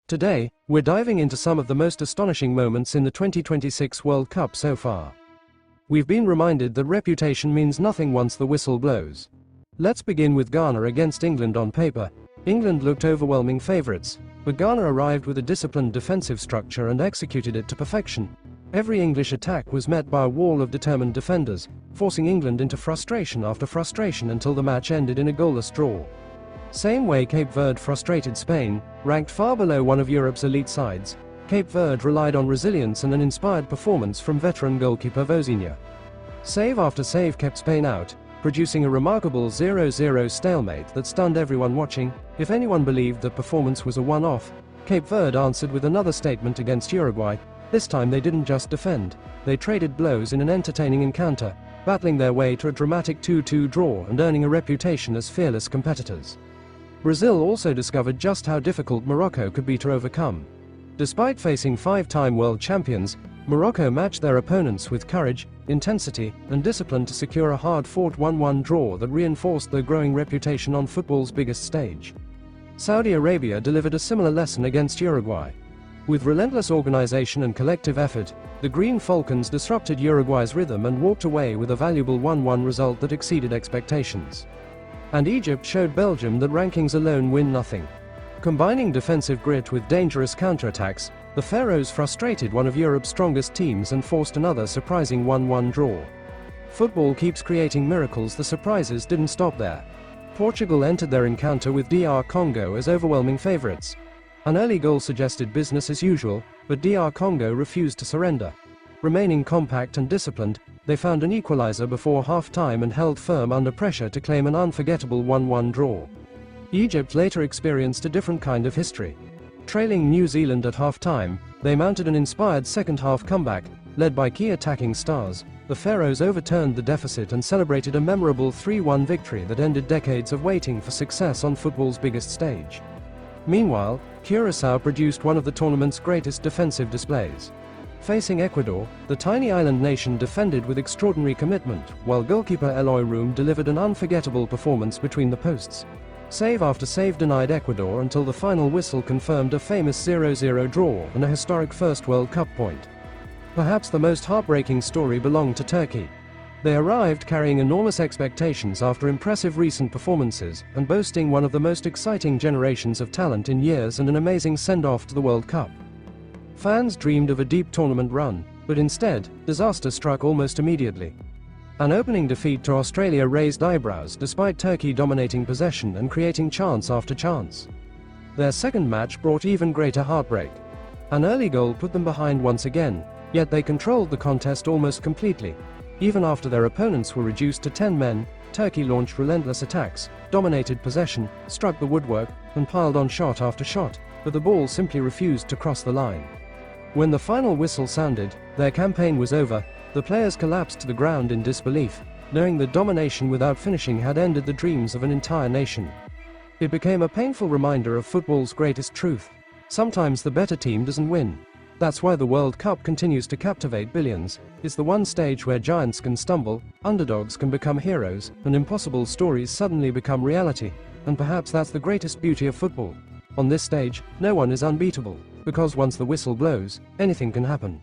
Today, we're diving into some of the most astonishing moments in the 2026 World Cup so far. We've been reminded that reputation means nothing once the whistle blows. Let's begin with Ghana against England. On paper, England looked overwhelming favourites, but Ghana arrived with a disciplined defensive structure and executed it to perfection. Every English attack was met by a wall of determined defenders, forcing England into frustration after frustration until the match ended in a goalless draw. Same way Cape Verde frustrated Spain, ranked far below one of Europe's elite sides. Cape Verde relied on resilience and an inspired performance from veteran goalkeeper Vozinha. Save after save kept Spain out, producing a remarkable 0-0 stalemate that stunned everyone watching. If anyone believed that performance was a one-off, Cape Verde answered with another statement against Uruguay. This time they didn't just defend, they traded blows in an entertaining encounter, battling their way to a dramatic 2-2 draw and earning a reputation as fearless competitors. Brazil also discovered just how difficult Morocco could be to overcome. Despite facing five-time world champions, Morocco matched their opponents with courage, intensity, and discipline to secure a hard-fought 1-1 draw that reinforced their growing reputation on football's biggest stage. Saudi Arabia delivered a similar lesson against Uruguay. With relentless organization and collective effort, the Green Falcons disrupted Uruguay's rhythm and walked away with a valuable 1-1 result that exceeded expectations. And Egypt showed Belgium that rankings alone win nothing. Combining defensive grit with dangerous counterattacks, the Pharaohs frustrated one of Europe's strongest teams and forced another surprising 1-1 draw. Football keeps creating miracles. The surprises didn't stop there. Portugal entered their encounter with DR Congo as overwhelming favorites. An early goal suggested business as usual, but DR Congo refused to surrender. Remaining compact and disciplined, they found an equalizer before half-time and held firm under pressure to claim an unforgettable 1-1 draw. Egypt later experienced a different kind of history. Trailing New Zealand at half-time, they mounted an inspired second-half comeback, led by key attacking stars. The Pharaohs overturned the deficit and celebrated a memorable 3-1 victory that ended decades of waiting for success on football's biggest stage. Meanwhile, Curaçao produced one of the tournament's greatest defensive displays. Facing Ecuador, the tiny island nation defended with extraordinary commitment, while goalkeeper Eloy Room delivered an unforgettable performance between the posts. Save after save denied Ecuador until the final whistle confirmed a famous 0-0 draw and a historic first World Cup point. Perhaps the most heartbreaking story belonged to Turkey. They arrived carrying enormous expectations after impressive recent performances and boasting one of the most exciting generations of talent in years and an amazing send-off to the World Cup. Fans dreamed of a deep tournament run, but instead, disaster struck almost immediately. An opening defeat to Australia raised eyebrows despite Turkey dominating possession and creating chance after chance. Their second match brought even greater heartbreak. An early goal put them behind once again, yet they controlled the contest almost completely. Even after their opponents were reduced to 10 men, Turkey launched relentless attacks, dominated possession, struck the woodwork, and piled on shot after shot, but the ball simply refused to cross the line. When the final whistle sounded, their campaign was over. The players collapsed to the ground in disbelief, knowing that domination without finishing had ended the dreams of an entire nation. It became a painful reminder of football's greatest truth. Sometimes the better team doesn't win. That's why the World Cup continues to captivate billions. It's the one stage where giants can stumble, underdogs can become heroes, and impossible stories suddenly become reality. And perhaps that's the greatest beauty of football. On this stage, no one is unbeatable, because once the whistle blows, anything can happen.